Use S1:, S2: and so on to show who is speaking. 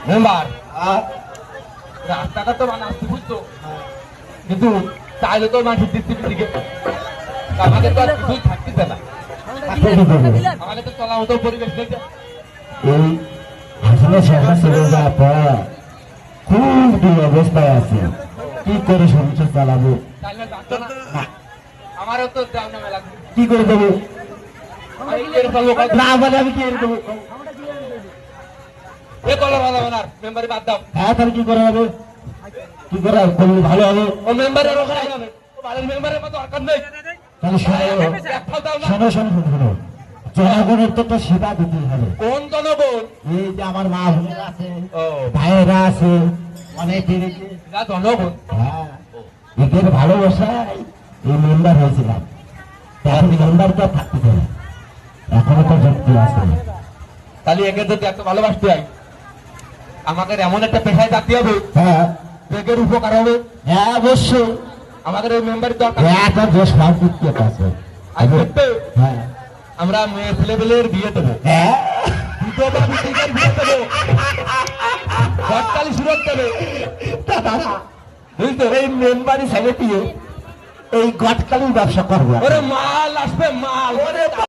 S1: Member রাস্তাটা তো মানে আসতে বুঝতো, কিন্তু চাইলে তো মানুষ দিচ্ছে দিকে আমাদের তো আর কিছুই থাকতেছে না। আমাদের তো চলার মতো পরিবেশ নেই।
S2: এই হাসিনা সরকার চলে যাওয়ার পর খুব দুরবস্থায় আছে, কি করে সংসার চালাবো?
S1: চাইলে ডাক্তার না, আমারও তো যাও না মেলা।
S2: কি করে দেবো?
S1: আমি কি করে চলবো?
S2: না বলে আমি কি করে দেবো?
S1: এ কলার ভালো হবে না, মেম্বারি বাদ দাও।
S2: হ্যাঁ, তাহলে কি করে হবে? কি করে করলে ভালো হবে?
S1: ও মেম্বারের ওখানে যাবে, ও বাড়ির মেম্বারের মতো দরকার নেই।
S2: তাহলে
S1: একটাও দাও না।
S2: শোনো শোনো শোনো শোনো, জনগণের তো একটা সেবা দিতে হবে।
S1: কোন জনগণ?
S2: এই যে আমার মা বোনেরা আছে,
S1: ও
S2: ভাইয়েরা আছে, অনেকের
S1: যা জনগণ।
S2: হ্যাঁ, এদের ভালোবাসায় এই মেম্বার হয়েছিলাম। এখন মেম্বার তো আর থাকতে চাই না, এখনো তো যুক্তি আছে।
S1: তাহলে একে যদি এত ভালোবাসতে হয়, আমাকে এমন একটা পেশায় থাকতে হবে
S2: হ্যাঁ
S1: একের উপকার হবে।
S2: হ্যাঁ, অবশ্যই।
S1: আমাদের ওই মেম্বারের দরকার।
S2: হ্যাঁ, তার যে সাংস্কৃতিক আছে।
S1: আজ করতে
S2: হ্যাঁ
S1: আমরা মেয়ে ছেলেবেলের বিয়ে দেবো,
S2: হ্যাঁ,
S1: বিধবা বিধবার বিয়ে দেবো, ঘটকালি সুরত দেবে।
S2: বুঝতে এই মেম্বারই ছেলে দিয়ে এই গটকালির ব্যবসা করবো।
S1: ওরে মাল আসবে, মাল। ওরে